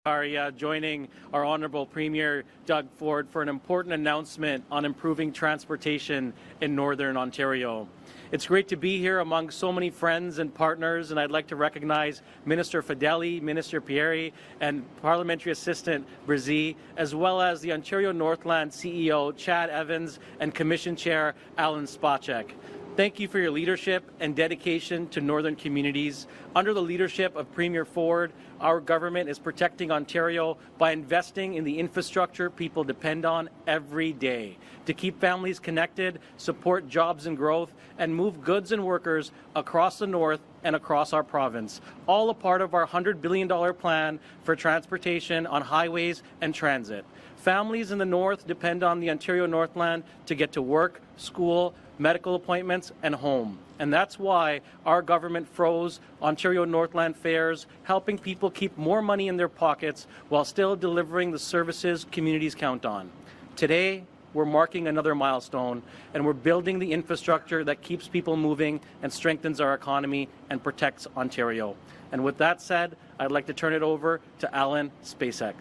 are joining our Honourable Premier Doug Ford for an important announcement on improving transportation in Northern Ontario. It's great to be here among so many friends and partners, and I'd like to recognize Minister Fedeli, Minister Pirie, and Parliamentary Assistant Brzee, as well as the Ontario Northland CEO Chad Evans and Commission Chair Alan Spacek. Thank you for your leadership and dedication to northern communities. Under the leadership of Premier Ford, our government is protecting Ontario by investing in the infrastructure people depend on every day to keep families connected, support jobs and growth, and move goods and workers across the north and across our province, all a part of our $100 billion plan for transportation on highways and transit. Families in the north depend on the Ontario Northland to get to work, school, medical appointments, and home. And that's why our government froze Ontario Northland fares, helping people keep more money in their pockets while still delivering the services communities count on. Today, we're marking another milestone, and we're building the infrastructure that keeps people moving and strengthens our economy and protects Ontario. And with that said, I'd like to turn it over to Alan Spacek.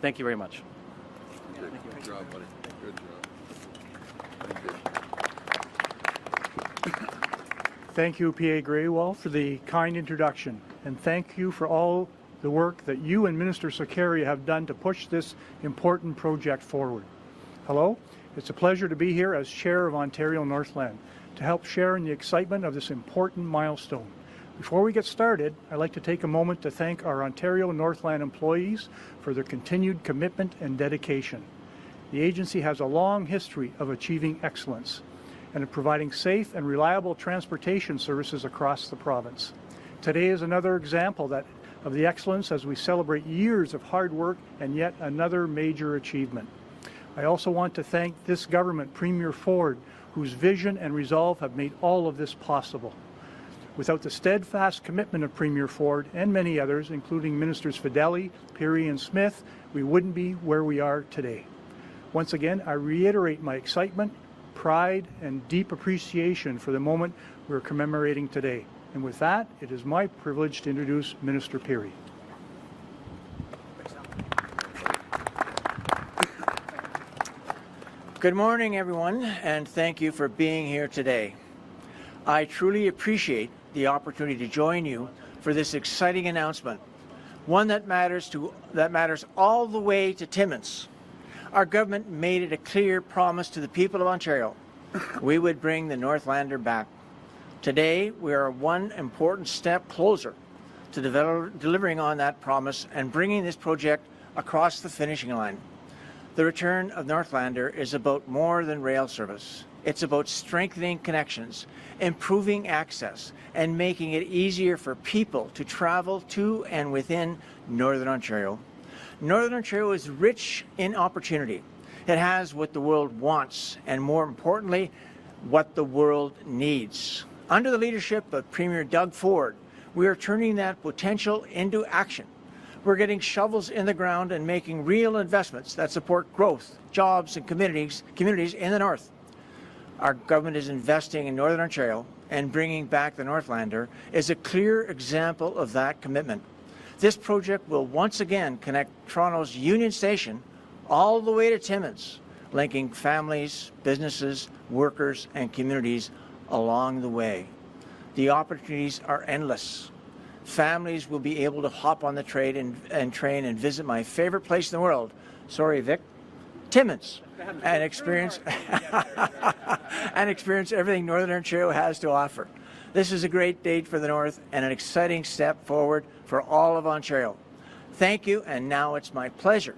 Thank you very much. Good job, buddy. Good job. Thank you. Thank you, P.A. Grewal, for the kind introduction, and thank you for all the work that you and Minister Sakaria have done to push this important project forward. Hello, it's a pleasure to be here as Chair of Ontario Northland to help share in the excitement of this important milestone. Before we get started, I'd like to take a moment to thank our Ontario Northland employees for their continued commitment and dedication. The agency has a long history of achieving excellence and of providing safe and reliable transportation services across the province. Today is another example of the excellence as we celebrate years of hard work and yet another major achievement. I also want to thank this government, Premier Ford, whose vision and resolve have made all of this possible. Without the steadfast commitment of Premier Ford and many others, including Ministers Fedeli, Pirie, and Smith, we wouldn't be where we are today. Once again, I reiterate my excitement, pride, and deep appreciation for the moment we're commemorating today. And with that, it is my privilege to introduce Minister Pirie. Good morning, everyone, and thank you for being here today. I truly appreciate the opportunity to join you for this exciting announcement, one that matters all the way to Timmins. Our government made it a clear promise to the people of Ontario we would bring the Northlander back. Today, we are one important step closer to delivering on that promise and bringing this project across the finishing line. The return of Northlander is about more than rail service. It's about strengthening connections, improving access, and making it easier for people to travel to and within Northern Ontario. Northern Ontario is rich in opportunity. It has what the world wants, and more importantly, what the world needs. Under the leadership of Premier Doug Ford, we are turning that potential into action. We're getting shovels in the ground and making real investments that support growth, jobs, and communities in the north. Our government is investing in Northern Ontario, and bringing back the Northlander is a clear example of that commitment. This project will once again connect Toronto's Union Station all the way to Timmins, linking families, businesses, workers, and communities along the way. The opportunities are endless. Families will be able to hop on the train and visit my favorite place in the world, sorry Vic, Timmins, and experience everything Northern Ontario has to offer. This is a great date for the North and an exciting step forward for all of Ontario. Thank you, and now it's my pleasure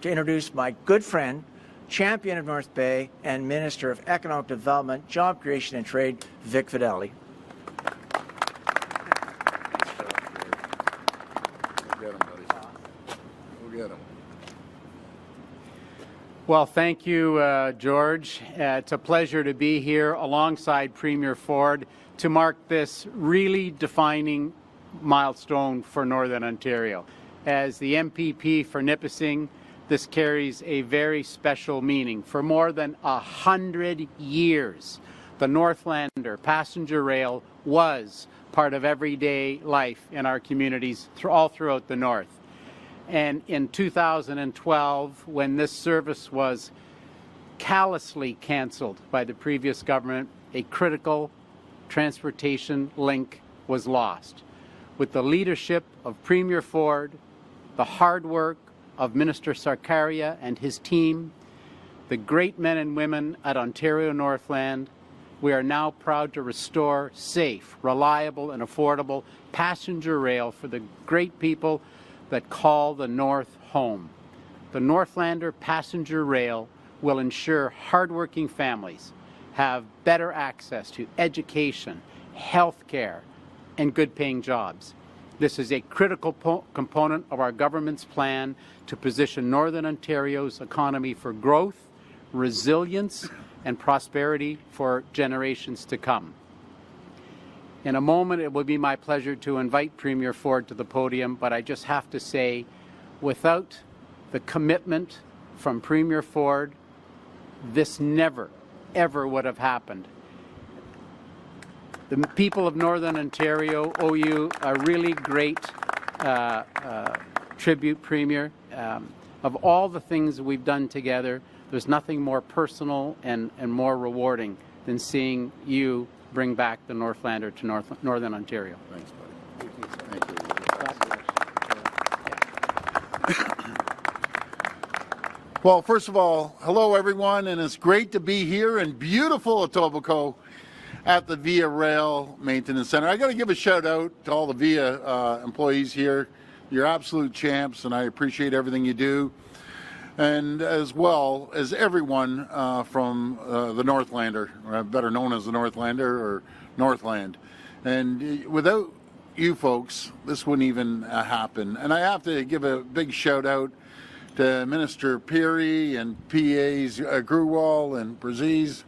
to introduce my good friend, champion of North Bay, and Minister of Economic Development, Job Creation and Trade, Vic Fedeli. Well, thank you, George. It's a pleasure to be here alongside Premier Ford to mark this really defining milestone for Northern Ontario. As the MPP for Nipissing, this carries a very special meaning. For more than 100 years, the Northlander passenger rail was part of everyday life in our communities all throughout the north. And in 2012, when this service was callously canceled by the previous government, a critical transportation link was lost. With the leadership of Premier Ford, the hard work of Minister Sarkaria and his team, the great men and women at Ontario Northland, we are now proud to restore safe, reliable and affordable passenger rail for the great people that call the North home. The Northlander passenger rail will ensure hardworking families have better access to education, health care, and good-paying jobs. This is a critical component of our government's plan to position Northern Ontario's economy for growth, resilience, and prosperity for generations to come. In a moment, it will be my pleasure to invite Premier Ford to the podium, but I just have to say, without the commitment from Premier Ford, this never, ever would have happened. The people of Northern Ontario owe you a really great tribute, Premier. Of all the things we've done together, there's nothing more personal and more rewarding than seeing you bring back the Northlander to Northern Ontario. Thanks, buddy. Thank you. Well, first of all, hello everyone, and it's great to be here in beautiful Etobicoke at the Via Rail Maintenance Center. I got to give a shout out to all the Via employees here. You're absolute champs, and I appreciate everything you do. And as well as everyone from the Northlander, or better known as the Northlander or Northland. And without you folks, this wouldn't even happen. And I have to give a big shout out to Minister Pirie and PAs Grewal and Brazil.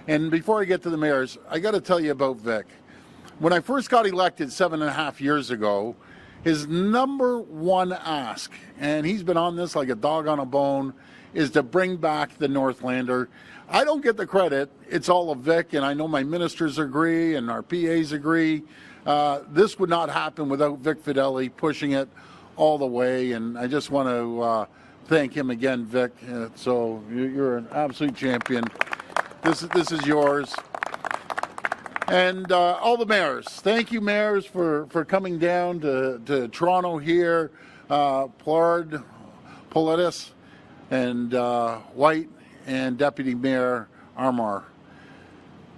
And before I get to the mayors, I got to tell you about Vic. When I first got elected 7.5 years ago, his number one ask, and he's been on this like a dog on a bone, is to bring back the Northlander. I don't get the credit. It's all of Vic, and I know my ministers agree and our PAs agree. This would not happen without Vic Fedeli pushing it all the way, and I just want to thank him again, Vic. So you're an absolute champion. This is yours. And all the mayors, thank you, mayors, for coming down to Toronto here. Plard, Politis, and White, and Deputy Mayor Armour.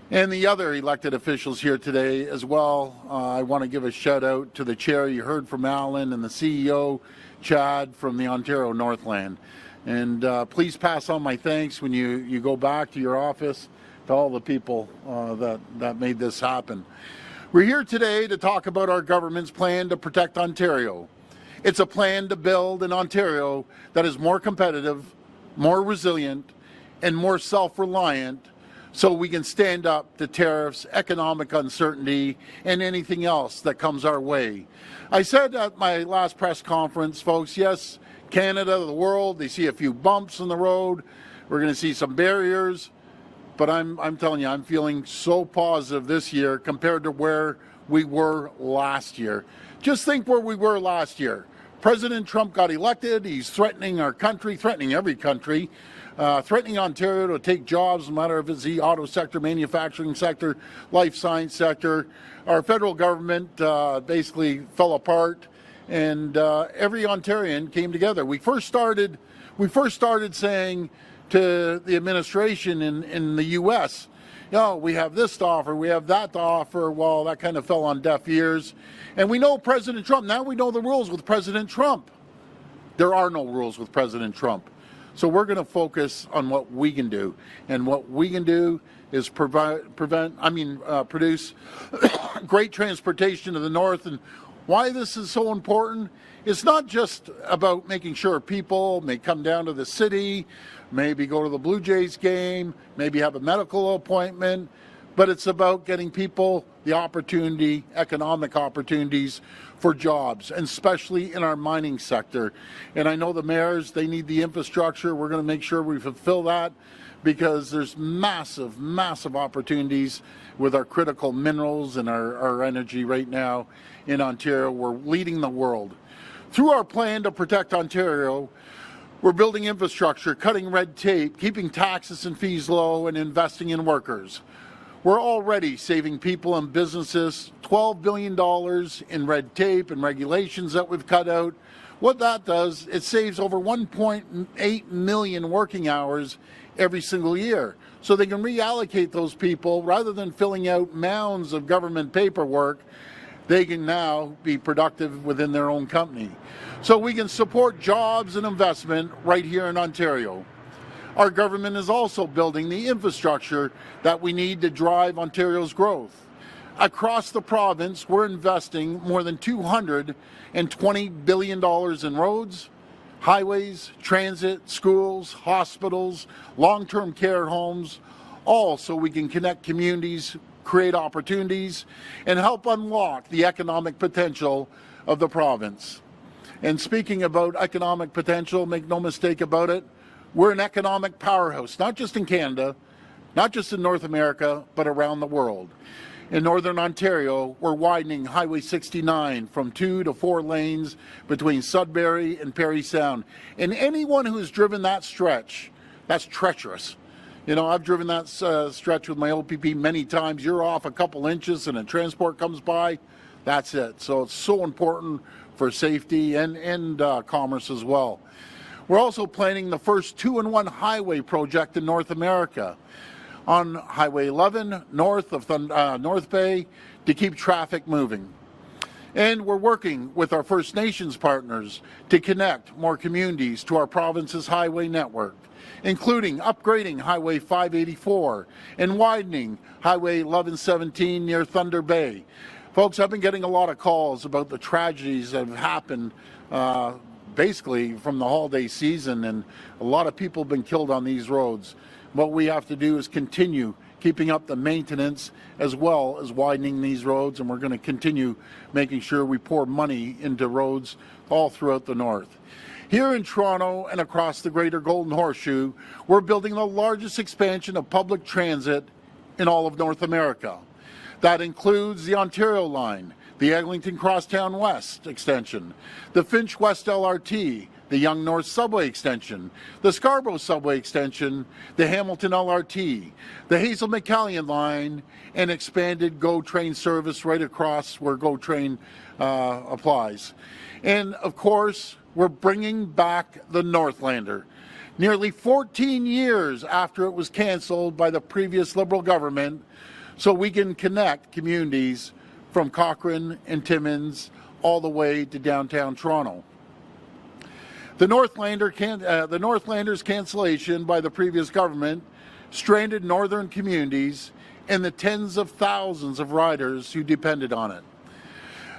And the other elected officials here today as well. I want to give a shout out to the chair you heard from Alan and the CEO, Chad, from the Ontario Northland. And please pass on my thanks when you go back to your office to all the people that made this happen. We're here today to talk about our government's plan to protect Ontario. It's a plan to build an Ontario that is more competitive, more resilient, and more self-reliant so we can stand up to tariffs, economic uncertainty, and anything else that comes our way. I said at my last press conference, folks, yes, Canada, the world, they see a few bumps in the road. We're going to see some barriers. But I'm telling you, I'm feeling so positive this year compared to where we were last year. Just think where we were last year. President Trump got elected. He's threatening our country, threatening every country, threatening Ontario to take jobs, no matter if it's the auto sector, manufacturing sector, life science sector. Our federal government basically fell apart, and every Ontarian came together. We first started saying to the administration in the U.S., we have this to offer, we have that to offer. Well, that kind of fell on deaf ears. And we know President Trump. Now we know the rules with President Trump. There are no rules with President Trump. So we're going to focus on what we can do. And what we can do is produce great transportation to the north. And why this is so important, it's not just about making sure people may come down to the city, maybe go to the Blue Jays game, maybe have a medical appointment, but it's about getting people the opportunity, economic opportunities for jobs, and especially in our mining sector. And I know the mayors, they need the infrastructure. We're going to make sure we fulfill that because there's massive, massive opportunities with our critical minerals and our energy right now in Ontario. We're leading the world. Through our plan to protect Ontario, we're building infrastructure, cutting red tape, keeping taxes and fees low, and investing in workers. We're already saving people and businesses $12 billion in red tape and regulations that we've cut out. What that does, it saves over 1.8 million working hours every single year. So they can reallocate those people rather than filling out mounds of government paperwork. They can now be productive within their own company. So we can support jobs and investment right here in Ontario. Our government is also building the infrastructure that we need to drive Ontario's growth. Across the province, we're investing more than $220 billion in roads, highways, transit, schools, hospitals, long-term care homes, all so we can connect communities, create opportunities, and help unlock the economic potential of the province. And speaking about economic potential, make no mistake about it, we're an economic powerhouse, not just in Canada, not just in North America, but around the world. In Northern Ontario, we're widening Highway 69 from 2 to 4 lanes between Sudbury and Parry Sound. And anyone who's driven that stretch, that's treacherous. You know, I've driven that stretch with my OPP many times. You're off a couple inches and a transport comes by, that's it. So it's so important for safety and commerce as well. We're also planning the first 2-in-1 highway project in North America on Highway 11 north of North Bay to keep traffic moving. And we're working with our First Nations partners to connect more communities to our province's highway network, including upgrading Highway 584 and widening Highway 1117 near Thunder Bay. Folks, I've been getting a lot of calls about the tragedies that have happened basically from the holiday season, and a lot of people have been killed on these roads. What we have to do is continue keeping up the maintenance as well as widening these roads, and we're going to continue making sure we pour money into roads all throughout the north. Here in Toronto and across the Greater Golden Horseshoe, we're building the largest expansion of public transit in all of North America. That includes the Ontario Line, the Eglinton Crosstown West extension, the Finch West LRT, the Yonge North Subway extension, the Scarborough Subway extension, the Hamilton LRT, the Hazel McCallion line, and expanded GO Train service right across where GO Train applies. And of course, we're bringing back the Northlander. Nearly 14 years after it was canceled by the previous Liberal government, so we can connect communities from Cochrane and Timmins all the way to downtown Toronto. The Northlander's cancellation by the previous government stranded northern communities and the tens of thousands of riders who depended on it.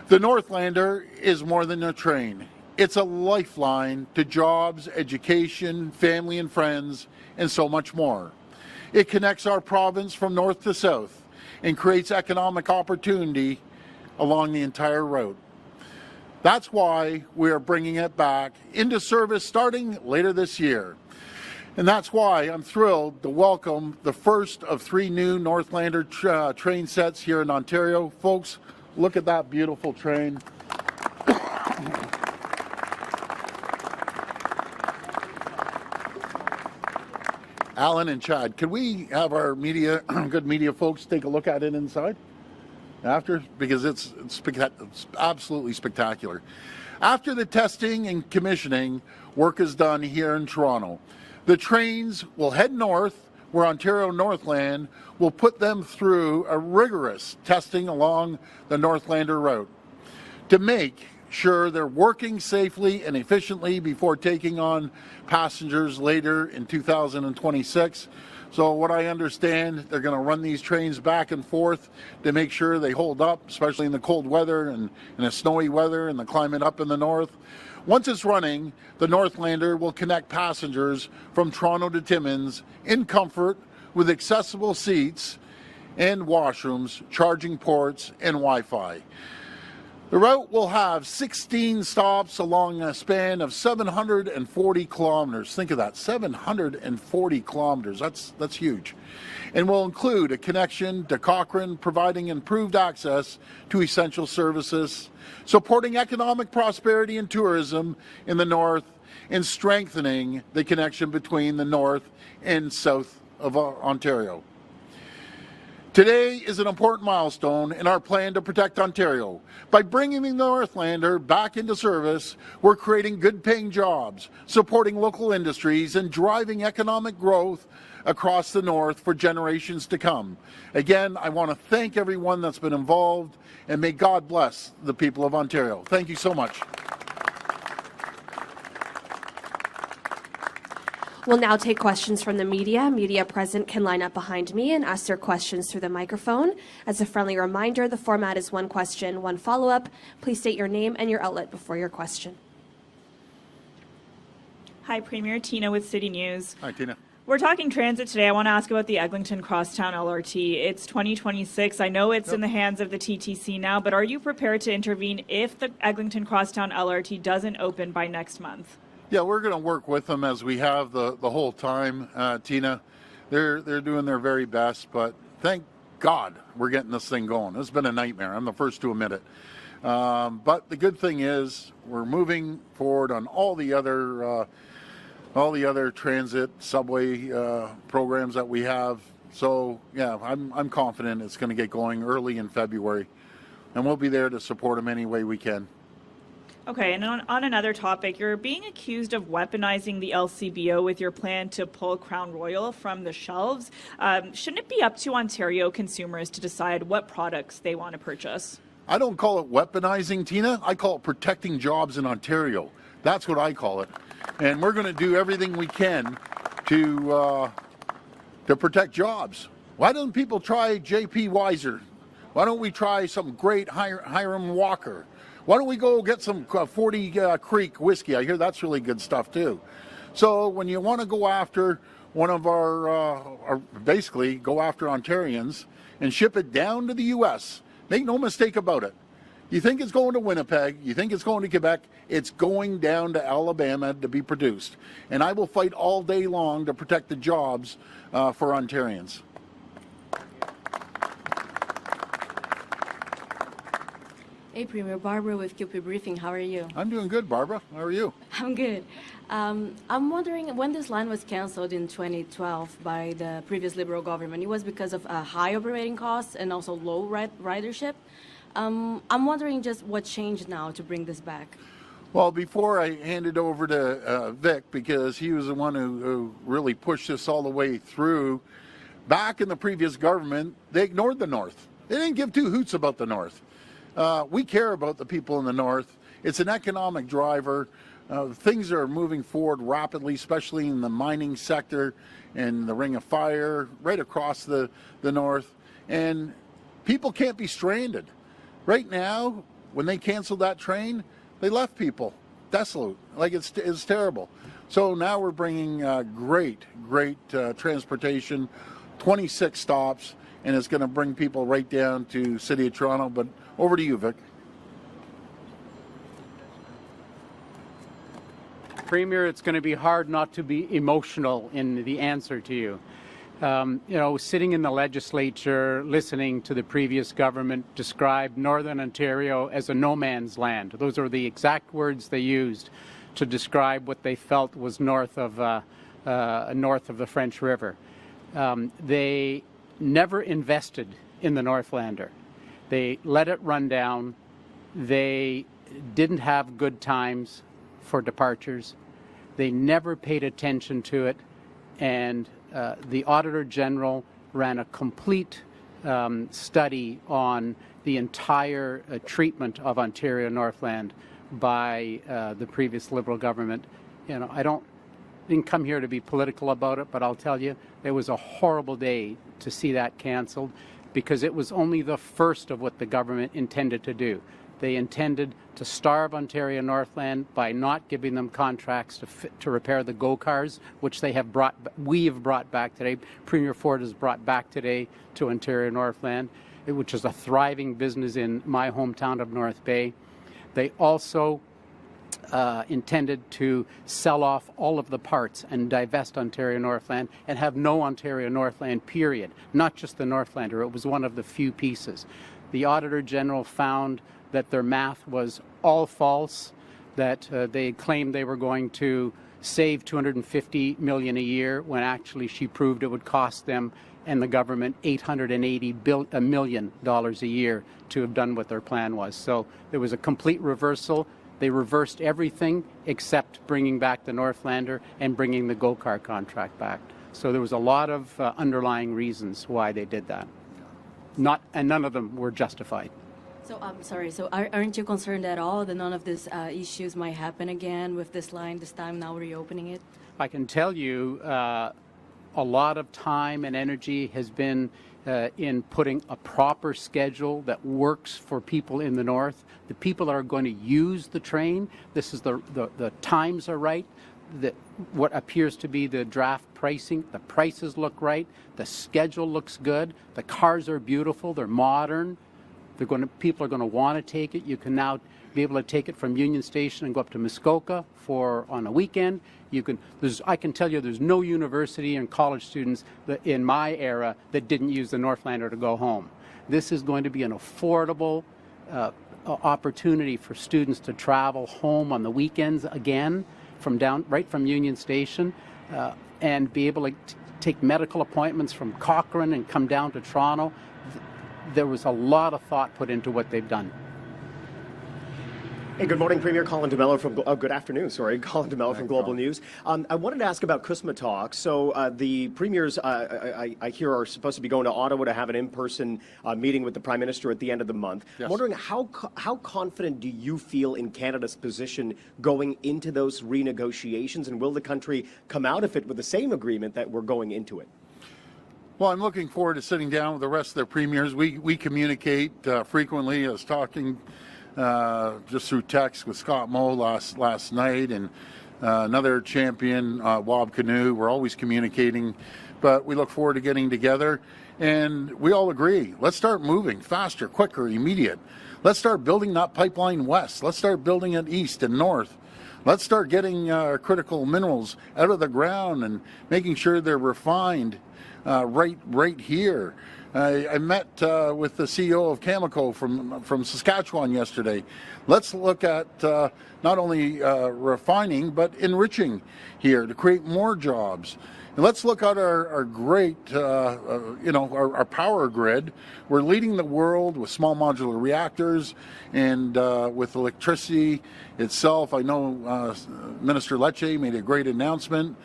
The Northlander is more than a train. It's a lifeline to jobs, education, family and friends, and so much more. It connects our province from north to south and creates economic opportunity along the entire route. That's why we are bringing it back into service starting later this year. And that's why I'm thrilled to welcome the first of 3 new Northlander train sets here in Ontario. Folks, look at that beautiful train. Alan and Chad, could we have our media, good media folks take a look at it inside after? Because it's absolutely spectacular. After the testing and commissioning, work is done here in Toronto. The trains will head north, where Ontario Northland will put them through a rigorous testing along the Northlander route to make sure they're working safely and efficiently before taking on passengers later in 2026. So what I understand, they're going to run these trains back and forth to make sure they hold up, especially in the cold weather and in the snowy weather and the climate up in the north. Once it's running, the Northlander will connect passengers from Toronto to Timmins in comfort with accessible seats and washrooms, charging ports, and Wi-Fi. The route will have 16 stops along a span of 740 kilometers. Think of that, 740 kilometers. That's huge. And will include a connection to Cochrane, providing improved access to essential services, supporting economic prosperity and tourism in the north, and strengthening the connection between the north and south of Ontario. Today is an important milestone in our plan to protect Ontario. By bringing the Northlander back into service, we're creating good-paying jobs, supporting local industries, and driving economic growth across the north for generations to come. Again, I want to thank everyone that's been involved, and may God bless the people of Ontario. Thank you so much. We'll now take questions from the media. Media present can line up behind me and ask their questions through the microphone. As a friendly reminder, the format is one question, one follow-up. Please state your name and your outlet before your question. Hi, Premier. Tina with City News. Hi, Tina. We're talking transit today. I want to ask about the Eglinton Crosstown LRT. It's 2026. I know it's in the hands of the TTC now, but are you prepared to intervene if the Eglinton Crosstown LRT doesn't open by next month? Yeah, we're going to work with them as we have the whole time, Tina. They're doing their very best, but thank God we're getting this thing going. It's been a nightmare. I'm the first to admit it. But the good thing is we're moving forward on all the other transit subway programs that we have. So yeah, I'm confident it's going to get going early in February, and we'll be there to support them any way we can. Okay, and on another topic, you're being accused of weaponizing the LCBO with your plan to pull Crown Royal from the shelves. Shouldn't it be up to Ontario consumers to decide what products they want to purchase? I don't call it weaponizing, Tina. I call it protecting jobs in Ontario. That's what I call it. And we're going to do everything we can to protect jobs. Why don't people try J.P. Weiser? Why don't we try some great Hiram Walker? Why don't we go get some 40 Creek whiskey? I hear that's really good stuff too. So when you want to go after one of our basically go after Ontarians and ship it down to the U.S., make no mistake about it. You think it's going to Winnipeg, you think it's going to Quebec, it's going down to Alabama to be produced. And I will fight all day long to protect the jobs for Ontarians. Hey, Premier. Barbara with QP Briefing. How are you? I'm doing good, Barbara. How are you? I'm good. I'm wondering, when this line was canceled in 2012 by the previous Liberal government, it was because of high operating costs and also low ridership. I'm wondering just what changed now to bring this back. Well, before I hand it over to Vic, because he was the one who really pushed this all the way through, back in the previous government, they ignored the North. They didn't give two hoots about the North. We care about the people in the North. It's an economic driver. Things are moving forward rapidly, especially in the mining sector and the Ring of Fire, right across the North. And people can't be stranded. Right now, when they canceled that train, they left people desolate. Like it's terrible. So now we're bringing great transportation, 26 stops, and it's going to bring people right down to City of Toronto. But over to you, Vic. Premier, it's going to be hard not to be emotional in the answer to you. Sitting in the legislature, listening to the previous government describe Northern Ontario as a no man's land. Those are the exact words they used to describe what they felt was north of the French River. They never invested in the Northlander. They let it run down. They didn't have good times for departures. They never paid attention to it. And the Auditor General ran a complete study on the entire treatment of Ontario Northland by the previous Liberal government. I didn't come here to be political about it, but I'll tell you, it was a horrible day to see that canceled, because it was only the first of what the government intended to do. They intended to starve Ontario Northland by not giving them contracts to repair the go-cars, which we have brought back today. Premier Ford has brought back today to Ontario Northland, which is a thriving business in my hometown of North Bay. They also intended to sell off all of the parts and divest Ontario Northland and have no Ontario Northland, period. Not just the Northlander. It was one of the few pieces. The Auditor General found that their math was all false, that they claimed they were going to save $250 million a year when actually she proved it would cost them and the government $880 million a year to have done what their plan was. So there was a complete reversal. They reversed everything except bringing back the Northlander and bringing the go-kart contract back. So there was a lot of underlying reasons why they did that. And none of them were justified. So I'm sorry. So aren't you concerned at all that none of these issues might happen again with this line this time now reopening it? I can tell you a lot of time and energy has been in putting a proper schedule that works for people in the north. The people that are going to use the train, this is the times are right. What appears to be the draft pricing, the prices look right, the schedule looks good, the cars are beautiful, they're modern. People are going to want to take it. You can now be able to take it from Union Station and go up to Muskoka on a weekend. I can tell you there's no university and college students in my era that didn't use the Northlander to go home. This is going to be an affordable opportunity for students to travel home on the weekends again right from Union Station and be able to take medical appointments from Cochrane and come down to Toronto. There was a lot of thought put into what they've done. Hey, good morning, Premier Colin DeMello from. Good afternoon, sorry, Colin DeMello from Global News. I wanted to ask about CUSMA talks. So the premiers, I hear, are supposed to be going to Ottawa to have an in-person meeting with the Prime Minister at the end of the month. Yes. I'm wondering how confident do you feel in Canada's position going into those renegotiations, and will the country come out of it with the same agreement that we're going into it? Well, I'm looking forward to sitting down with the rest of their premiers. We communicate frequently. I was talking just through text with Scott Moe last night, and another champion, Wob Canoe. We're always communicating, but we look forward to getting together. And we all agree, let's start moving faster, quicker, immediate. Let's start building that pipeline west. Let's start building it east and north. Let's start getting critical minerals out of the ground and making sure they're refined right here. I met with the CEO of Cameco from Saskatchewan yesterday. Let's look at not only refining but enriching here to create more jobs. And let's look at our great, our power grid. We're leading the world with small modular reactors and with electricity itself. I know Minister Lecce made a great announcement.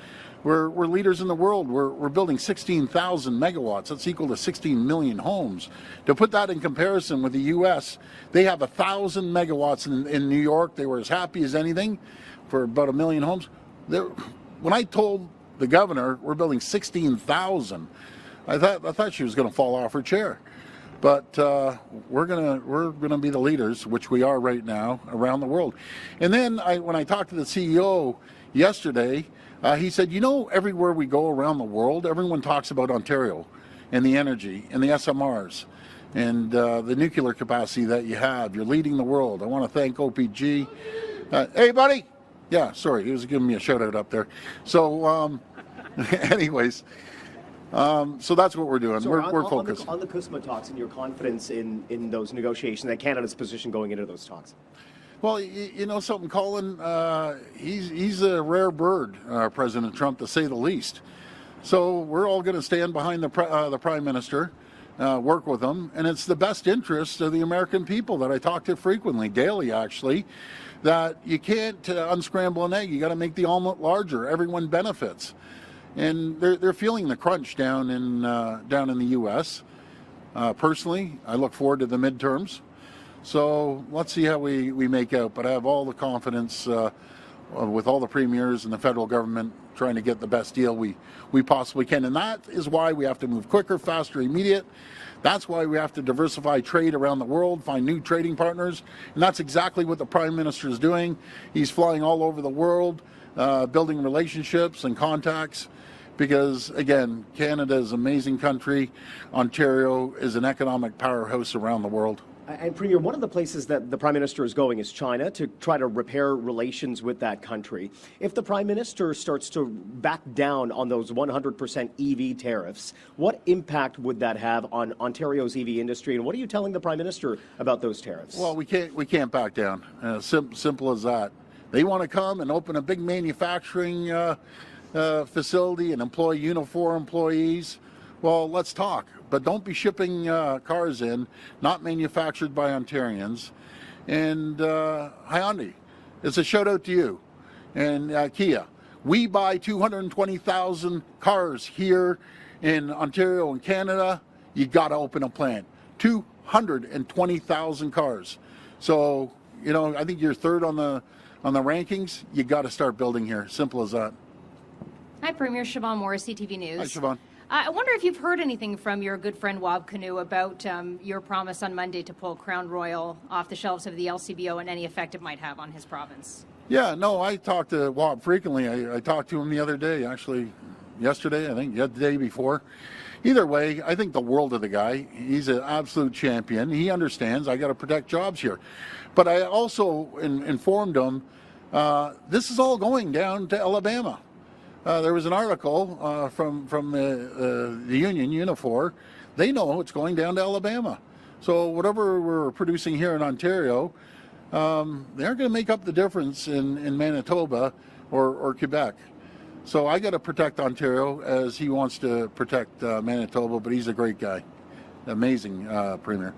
We're leaders in the world. We're building 16,000 megawatts. That's equal to 16 million homes. To put that in comparison with the U.S., they have 1,000 megawatts in New York. They were as happy as anything for about 1 million homes. When I told the governor we're building 16,000, I thought she was going to fall off her chair. But we're gonna be the leaders, which we are right now, around the world. And then when I talked to the CEO yesterday, he said, everywhere we go around the world, everyone talks about Ontario and the energy and the SMRs and the nuclear capacity that you have. You're leading the world. I want to thank OPG. Hey, buddy. Yeah, sorry, he was giving me a shout out up there. So, anyways, so that's what we're doing. So we're focused. On the CUSMA talks and your confidence in those negotiations and Canada's position going into those talks. Well, you know something, Colin? He's a rare bird, President Trump, to say the least. So we're all going to stand behind the Prime Minister, work with him, and it's the best interest of the American people that I talk to frequently, daily actually, that you can't unscramble an egg. You got to make the omelet larger. Everyone benefits, and they're feeling the crunch down in the U.S. Personally, I look forward to the midterms. So let's see how we make out. But I have all the confidence with all the premiers and the federal government trying to get the best deal we possibly can. And that is why we have to move quicker, faster, immediate. That's why we have to diversify trade around the world, find new trading partners. And that's exactly what the Prime Minister is doing. He's flying all over the world, building relationships and contacts. Because, again, Canada is an amazing country. Ontario is an economic powerhouse around the world. And Premier, one of the places that the Prime Minister is going is China to try to repair relations with that country. If the Prime Minister starts to back down on those 100% EV tariffs, what impact would that have on Ontario's EV industry? And what are you telling the Prime Minister about those tariffs? Well, we can't back down. Simple as that. They want to come and open a big manufacturing facility and employ Unifor employees. Well, let's talk. But don't be shipping cars in, not manufactured by Ontarians. And Hyundai, it's a shout out to you. And Kia, we buy 220,000 cars here in Ontario and Canada. You got to open a plant. 220,000 cars. So, I think you're third on the rankings. You got to start building here. Simple as that. Hi, Premier. Siobhan Morris, CTV News. Hi, Siobhan. I wonder if you've heard anything from your good friend Wab Kinew about your promise on Monday to pull Crown Royal off the shelves of the LCBO and any effect it might have on his province. Yeah, no, I talk to Wab frequently. I talked to him the other day, actually yesterday, I think, the day before. Either way, I think the world of the guy. He's an absolute champion. He understands I got to protect jobs here. But I also informed him this is all going down to Alabama. There was an article from the union, Unifor. They know it's going down to Alabama. So whatever we're producing here in Ontario, they aren't going to make up the difference in Manitoba or Quebec. So I got to protect Ontario as he wants to protect Manitoba, but he's a great guy. Amazing Premier.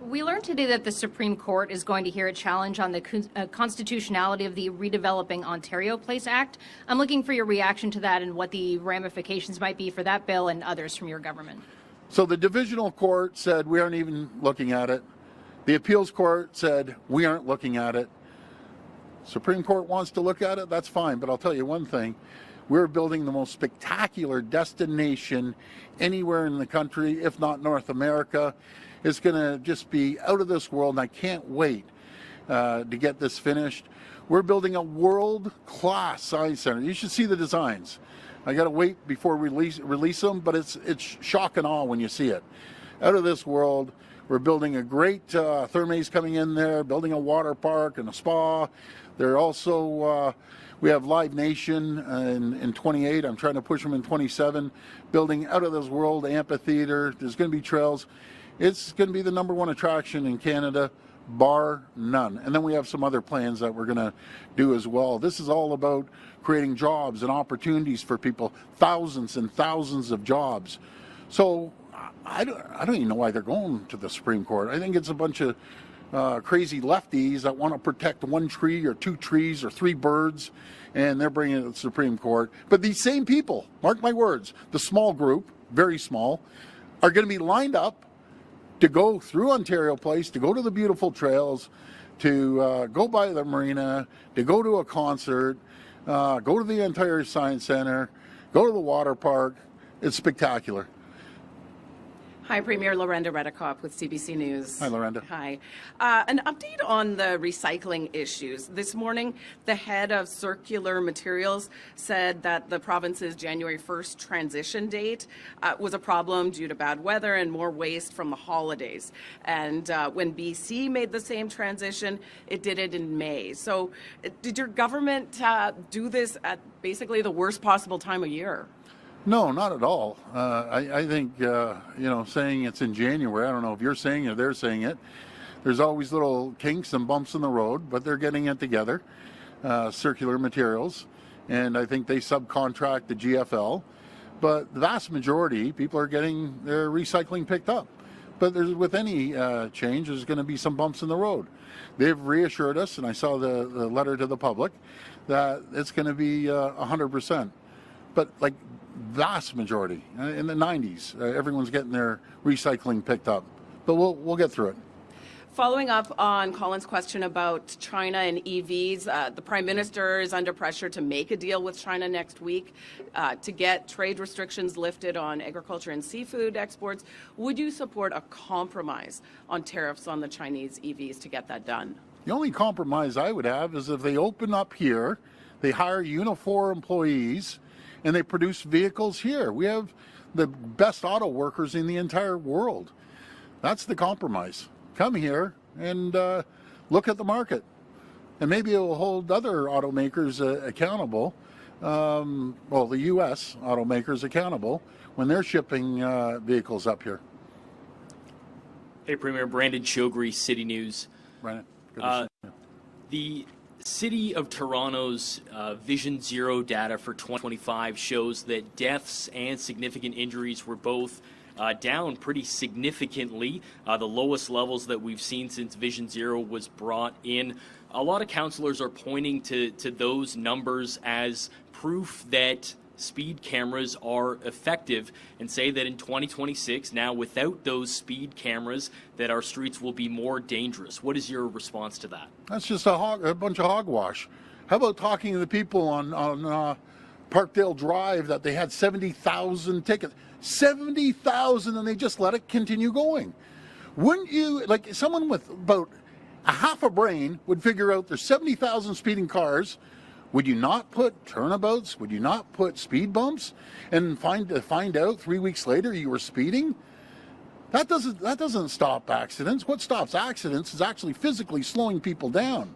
We learned today that the Supreme Court is going to hear a challenge on the constitutionality of the Redeveloping Ontario Place Act. I'm looking for your reaction to that and what the ramifications might be for that bill and others from your government. So the divisional court said we aren't even looking at it. The appeals court said we aren't looking at it. Supreme Court wants to look at it, that's fine. But I'll tell you one thing. We're building the most spectacular destination anywhere in the country, if not North America. It's going to just be out of this world, and I can't wait to get this finished. We're building a world-class science center. You should see the designs. I got to wait before we release them, but it's shock and awe when you see it. Out of this world. We're building a great thermales coming in there, building a water park and a spa. They're also we have Live Nation in 28. I'm trying to push them in 27. Building out of this world amphitheater. There's going to be trails. It's going to be the #1 attraction in Canada, bar none. And then we have some other plans that we're going to do as well. This is all about creating jobs and opportunities for people, thousands and thousands of jobs. So I don't even know why they're going to the Supreme Court. I think it's a bunch of crazy lefties that want to protect one tree or two trees or three birds, and they're bringing it to the Supreme Court. But these same people, mark my words, the small group, very small, are going to be lined up to go through Ontario Place, to go to the beautiful trails, to go by the marina, to go to a concert, go to the Ontario Science Centre, go to the water park. It's spectacular. Hi, Premier Lorenda Redikoff with CBC News. Hi, Lorenda. Hi. An update on the recycling issues. This morning, the head of circular materials said that the province's January 1st transition date was a problem due to bad weather and more waste from the holidays. And when BC made the same transition, it did it in May. So did your government do this at basically the worst possible time of year? No, not at all. I think, saying it's in January, I don't know if you're saying it or they're saying it. There's always little kinks and bumps in the road, but they're getting it together, circular materials. And I think they subcontract the GFL. But the vast majority, people are getting their recycling picked up. But with any change, there's going to be some bumps in the road. They've reassured us, and I saw the letter to the public, that it's going to be 100%. But vast majority in the 90s, everyone's getting their recycling picked up, but we'll get through it. Following up on Colin's question about China and EVs, the Prime Minister is under pressure to make a deal with China next week to get trade restrictions lifted on agriculture and seafood exports. Would you support a compromise on tariffs on the Chinese EVs to get that done? The only compromise I would have is if they open up here, they hire Unifor employees, and they produce vehicles here. We have the best auto workers in the entire world. That's the compromise. Come here and look at the market. And maybe it will hold other automakers accountable, well, the U.S. automakers accountable when they're shipping vehicles up here. Hey, Premier. Brandon Chogri, City News. Brandon, good to see you. The City of Toronto's Vision Zero data for 2025 shows that deaths and significant injuries were both down pretty significantly, the lowest levels that we've seen since Vision Zero was brought in. A lot of councillors are pointing to those numbers as proof that speed cameras are effective and say that in 2026, now without those speed cameras, that our streets will be more dangerous. What is your response to that? That's just a bunch of hogwash. How about talking to the people on Parkdale Drive that they had 70,000 tickets? 70,000, and they just let it continue going. Wouldn't you, like someone with about a half a brain would figure out there's 70,000 speeding cars. Would you not put turnabouts? Would you not put speed bumps and find out 3 weeks later you were speeding? That doesn't stop accidents. What stops accidents is actually physically slowing people down.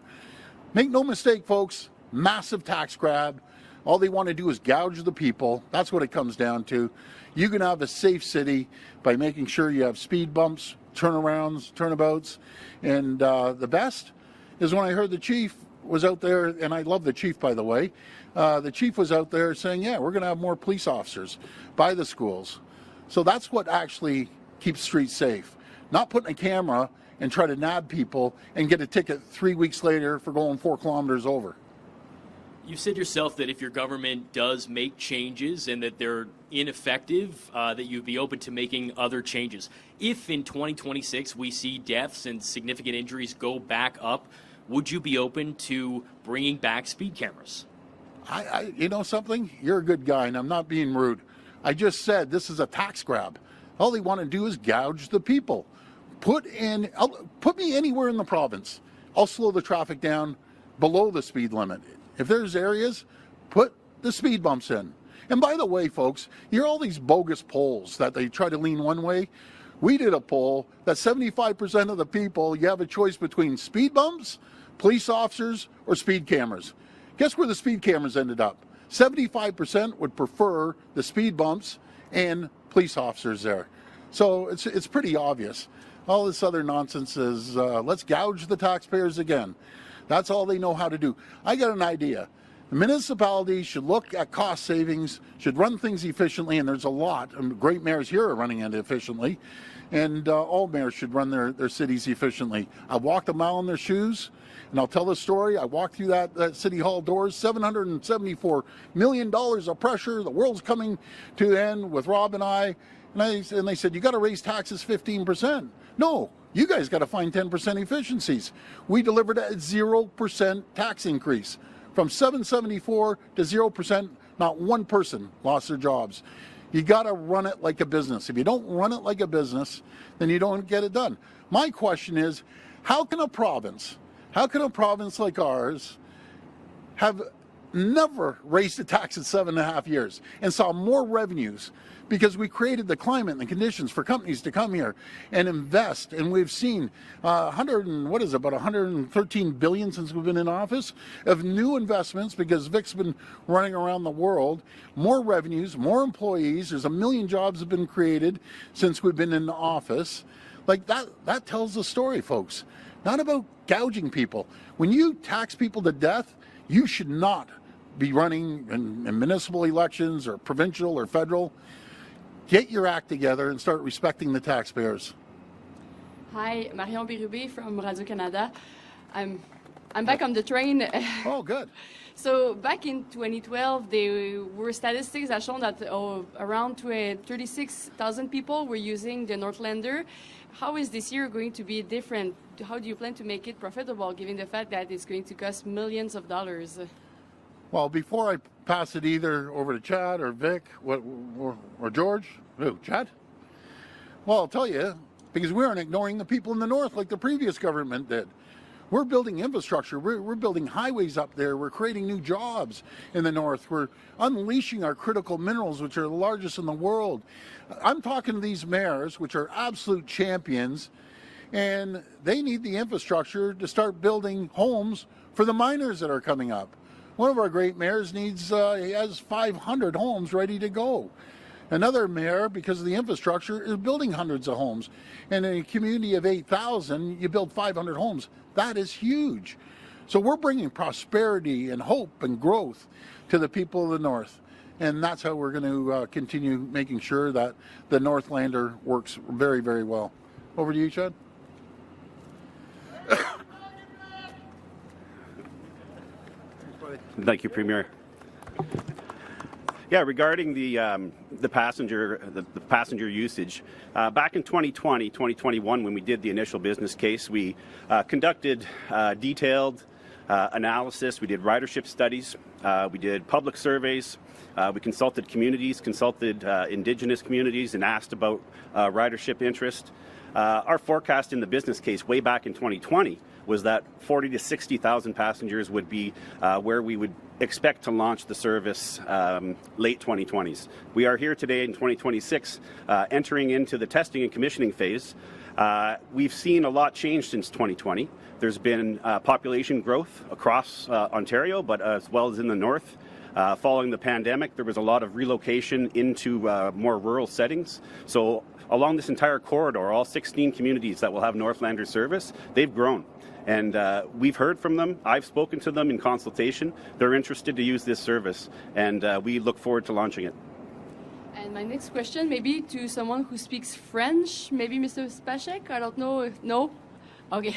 Make no mistake, folks, massive tax grab. All they want to do is gouge the people. That's what it comes down to. You can have a safe city by making sure you have speed bumps, turnarounds, turnabouts. And the best is when I heard the chief was out there, and I love the chief, by the way. The chief was out there saying, yeah, we're going to have more police officers by the schools. So that's what actually keeps streets safe. Not putting a camera and try to nab people and get a ticket 3 weeks later for going 4 kilometers over. You said yourself that if your government does make changes and that they're ineffective, that you'd be open to making other changes. If in 2026 we see deaths and significant injuries go back up, would you be open to bringing back speed cameras? You know something? You're a good guy, and I'm not being rude. I just said this is a tax grab. All they want to do is gouge the people. Put me anywhere in the province. I'll slow the traffic down below the speed limit. If there's areas, put the speed bumps in. And by the way, folks, you hear all these bogus polls that they try to lean one way. We did a poll that 75% of the people, you have a choice between speed bumps, police officers, or speed cameras. Guess where the speed cameras ended up? 75% would prefer the speed bumps and police officers there. So it's pretty obvious. All this other nonsense is let's gouge the taxpayers again. That's all they know how to do. I got an idea. The municipalities should look at cost savings, should run things efficiently, and there's a lot. And great mayors here are running it efficiently. And all mayors should run their cities efficiently. I walked a mile in their shoes, and I'll tell the story. I walked through that City Hall doors, $774 million of pressure. The world's coming to the end with Rob and I. And they said, you got to raise taxes 15%. No. You guys got to find 10% efficiencies. We delivered a 0% tax increase. From 774 to 0%, not one person lost their jobs. You got to run it like a business. If you don't run it like a business, then you don't get it done. My question is, how can a province like ours have never raised the tax in 7.5 years and saw more revenues because we created the climate and the conditions for companies to come here and invest. And we've seen about 113 billion since we've been in office of new investments because Vic's been running around the world. More revenues, more employees. There's 1 million jobs have been created since we've been in office. Like that tells the story, folks. Not about gouging people. When you tax people to death, you should not be running in municipal elections or provincial or federal. Get your act together and start respecting the taxpayers. Hi, Marion Birubé from Radio-Canada. I'm I'm back on the train. Oh, good. So back in 2012, there were statistics that shown that around 36,000 people were using the Northlander. How is this year going to be different? How do you plan to make it profitable, given the fact that it's going to cost millions of dollars? Well, before I pass it either over to Chad or Vic or George, Chad? Well, I'll tell you, because we aren't ignoring the people in the north like the previous government did. We're building infrastructure. We're building highways up there. We're creating new jobs in the north. We're unleashing our critical minerals, which are the largest in the world. I'm talking to these mayors, which are absolute champions, and they need the infrastructure to start building homes for the miners that are coming up. One of our great mayors he has 500 homes ready to go. Another mayor, because of the infrastructure, is building hundreds of homes. And in a community of 8,000, you build 500 homes. That is huge. So we're bringing prosperity and hope and growth to the people of the north. And that's how we're going to continue making sure that the Northlander works very, very well. Over to you, Chad. Thank you, Premier. Yeah, regarding the passenger usage, back in 2020, 2021, when we did the initial business case, we conducted detailed analysis. We did ridership studies. We did public surveys. We consulted communities, consulted Indigenous communities, and asked about ridership interest. Our forecast in the business case way back in 2020 was that 40 to 60,000 passengers would be where we would expect to launch the service late 2020s. We are here today in 2026, entering into the testing and commissioning phase. We've seen a lot change since 2020. There's been population growth across Ontario, but as well as in the north. Following the pandemic, there was a lot of relocation into more rural settings. So along this entire corridor, all 16 communities that will have Northlander service, they've grown. And we've heard from them. I've spoken to them in consultation. They're interested to use this service, and we look forward to launching it. And my next question, maybe to someone who speaks French, maybe Mr. Spacek, I don't know. No? Okay.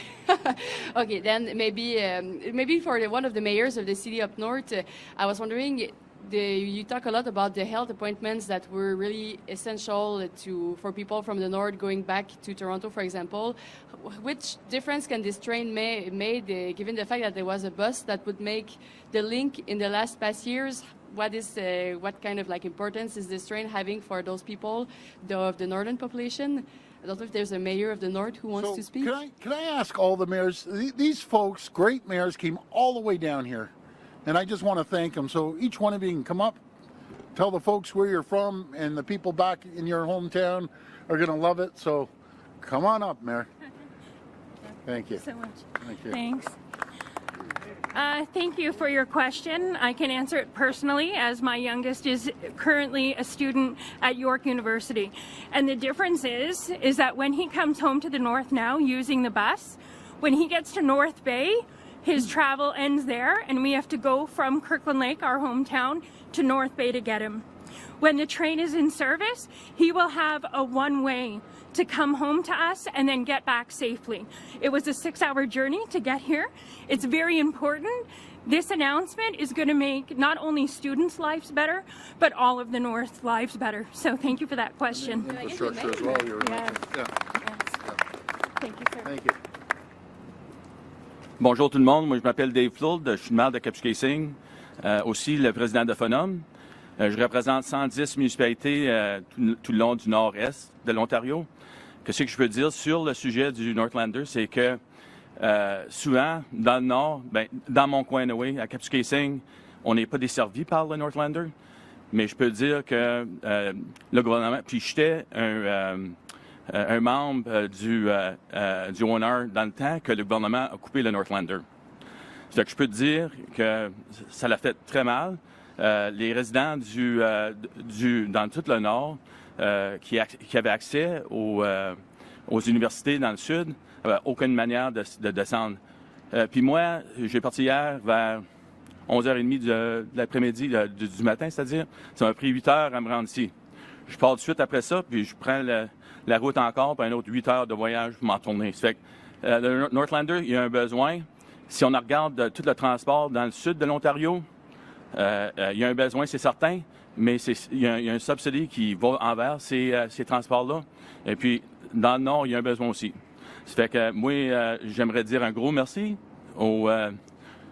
Okay, then maybe for one of the mayors of the city up north, I was wondering, you talk a lot about the health appointments that were really essential for people from the north going back to Toronto, for example. Which difference can this train made, given the fact that there was a bus that would make the link in the past years? What kind of importance is this train having for those people of the northern population? I don't know if there's a mayor of the north who wants to speak. Can I ask all the mayors? These folks, great mayors, came all the way down here. And I just want to thank them. So each one of you can come up, tell the folks where you're from, and the people back in your hometown are going to love it. So come on up, Mayor. Thank you. So much. Thank you. Thanks. Thank you for your question. I can answer it personally, as my youngest is currently a student at York University. And the difference is that when he comes home to the north now using the bus, when he gets to North Bay, his travel ends there, and we have to go from Kirkland Lake, our hometown, to North Bay to get him. When the train is in service, he will have a one-way to come home to us and then get back safely. It was a 6-hour journey to get here. It's very important. This announcement is going to make not only students' lives better, but all of the North lives better. So thank you for that question. Infrastructure as well. Yeah. Thank you, sir. Thank you. Bonjour tout le monde, moi je m'appelle Dave Flood, je suis maire de Kapuskasing, aussi le président de FONOM. Je représente 110 municipalités tout le long du nord-est de l'Ontario. Qu'est-ce que je peux dire sur le sujet du Northlander, c'est que souvent dans le nord, dans mon coin à Kapuskasing, on n'est pas desservi par le Northlander, mais je peux dire que le gouvernement, puis j'étais un membre du ONR dans le temps que le gouvernement a coupé le Northlander. C'est que je peux te dire que ça l'a fait très mal. Les résidents dans tout le Nord qui avaient accès aux universités dans le Sud n'avaient aucune manière de descendre. Puis moi, j'ai parti hier vers 11h30 de l'après-midi du matin, c'est-à-dire. Ça m'a pris 8 heures à me rendre ici. Je pars tout de suite après ça, puis je prends la route encore pour un autre 8 heures de voyage pour m'en tourner. Ça fait que le Northlander, il y a un besoin. si on regarde tout le transport dans le sud de l'Ontario, il y a un besoin, c'est certain, mais il y a un subsidy qui va envers ces transports-là. Et puis, dans le nord, il y a un besoin aussi. Ça fait que moi, j'aimerais dire un gros merci au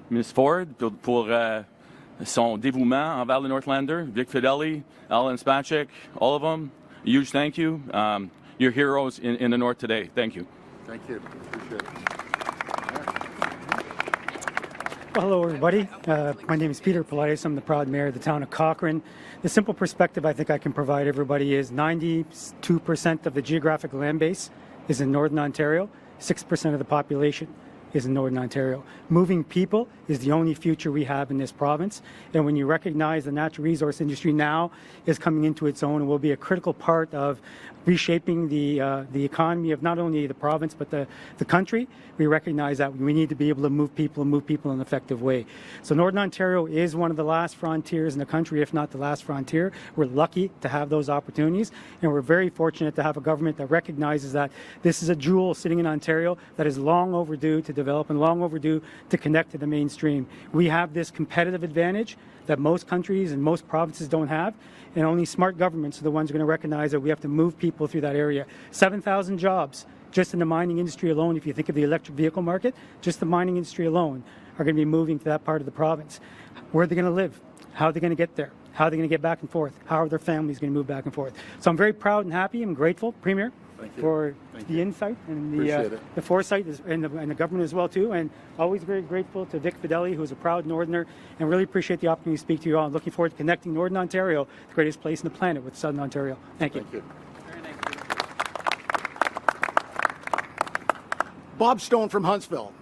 Ms. Ford pour son dévouement envers le Northlander, Victor Fedeli, Alan Spacek, all of them. A huge thank you. You're heroes in the North today. Thank you. Thank you. Appreciate it. Well, hello, everybody. My name is Peter Pirie. I'm the proud mayor of the town of Cochrane. The simple perspective I think I can provide everybody is 92% of the geographic land base is in Northern Ontario. 6% of the population is in Northern Ontario. Moving people is the only future we have in this province. And when you recognize the natural resource industry now is coming into its own and will be a critical part of reshaping the economy of not only the province but the country, we recognize that we need to be able to move people in an effective way. So Northern Ontario is one of the last frontiers in the country, if not the last frontier. We're lucky to have those opportunities, and we're very fortunate to have a government that recognizes that this is a jewel sitting in Ontario that is long overdue to develop and long overdue to connect to the mainstream. We have this competitive advantage that most countries and most provinces don't have, and only smart governments are the ones going to recognize that we have to move people through that area. 7,000 jobs just in the mining industry alone. If you think of the electric vehicle market, just the mining industry alone are going to be moving to that part of the province. Where are they going to live? How are they going to get there? How are they going to get back and forth? How are their families going to move back and forth? So I'm very proud and happy and grateful, Premier, for the insight and the foresight and the government as well too, and always very grateful to Vic Fedeli, who's a proud Northerner, and really appreciate the opportunity to speak to you all. Looking forward to connecting Northern Ontario, the greatest place in the planet, with Southern Ontario. Thank you. Thank you. Bob Stone from Huntsville.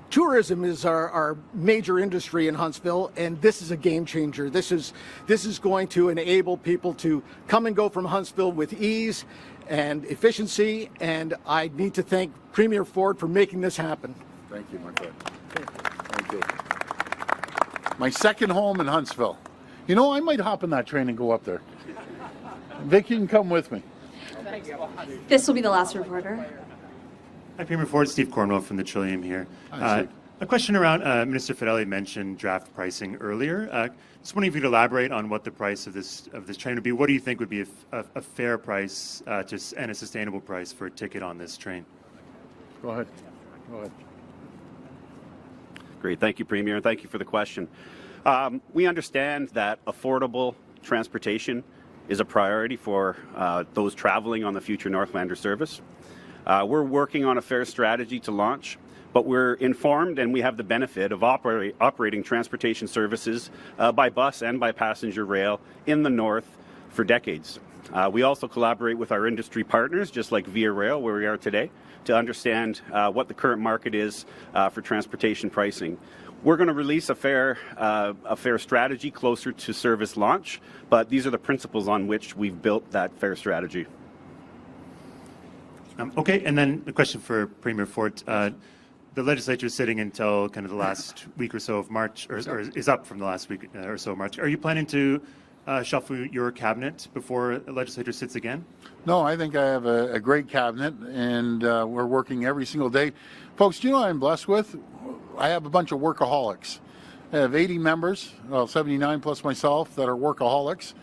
Tourism is our major industry in Huntsville, and this is a game changer. This is going to enable people to come and go from Huntsville with ease and efficiency, and I need to thank Premier Ford for making this happen. Thank you, my friend. Thank you. My second home in Huntsville. You know, I might hop in that train and go up there. Vic, you can come with me. This will be the last reporter. Hi, Premier Ford. Steve Cornwell from the Trillium here. A question around Minister Fedeli mentioned draft pricing earlier. Just wondering if you could elaborate on what the price of this train would be. What do you think would be a fair price and a sustainable price for a ticket on this train? Go ahead. Go ahead. Great. Thank you, Premier, and thank you for the question. We understand that affordable transportation is a priority for those traveling on the future Northlander service. We're working on a fair strategy to launch, but we're informed and we have the benefit of operating transportation services by bus and by passenger rail in the north for decades. We also collaborate with our industry partners, just like Via Rail, where we are today, to understand what the current market is for transportation pricing. We're going to release a fair strategy closer to service launch, but these are the principles on which we've built that fair strategy. Okay, and then a question for Premier Ford. The legislature is sitting until kind of the last week or so of March, or is up from the last week or so of March. Are you planning to shuffle your cabinet before the legislature sits again? No, I think I have a great cabinet, and we're working every single day. Folks, do you know what I'm blessed with? I have a bunch of workaholics. I have 80 members, well, 79 plus myself, that are workaholics,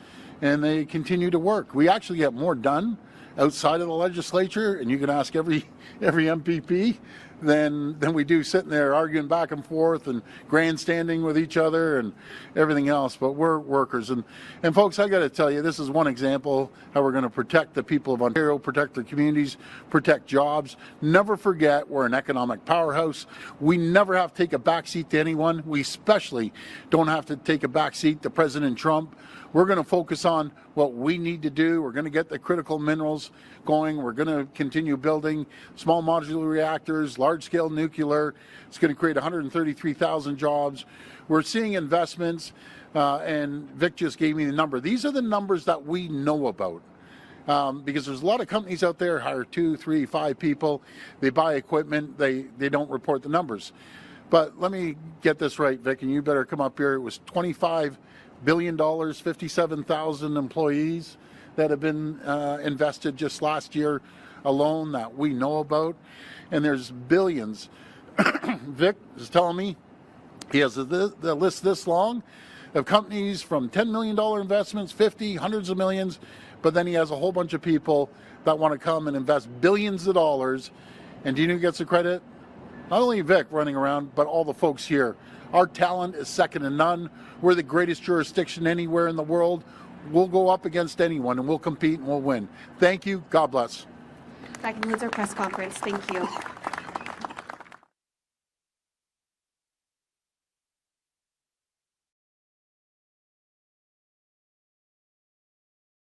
and they continue to work. We actually get more done outside of the legislature, and you can ask every MPP, than we do sitting there arguing back and forth and grandstanding with each other and everything else. But we're workers. And folks, I got to tell you, this is one example how we're going to protect the people of Ontario, protect their communities, protect jobs. Never forget, we're an economic powerhouse. We never have to take a backseat to anyone. We especially don't have to take a backseat to President Trump. We're going to focus on what we need to do. We're going to get the critical minerals going. We're going to continue building small modular reactors, large-scale nuclear. It's going to create 133,000 jobs. We're seeing investments, and Vic just gave me the number. These are the numbers that we know about. Because there's a lot of companies out there hire 2, 3, 5 people. They buy equipment. They don't report the numbers. But let me get this right, Vic, and you better come up here. It was $25 billion, 57,000 employees that have been invested just last year alone that we know about. And there's billions Vic is telling me he has the list this long of companies from $10 million investments, 50, hundreds of millions, but then he has a whole bunch of people that want to come and invest billions of dollars. And do you know who gets the credit? Not only Vic running around, but all the folks here. Our talent is second to none. We're the greatest jurisdiction anywhere in the world. We'll go up against anyone, and we'll compete, and we'll win. Thank you. God bless. That concludes our press conference. Thank you.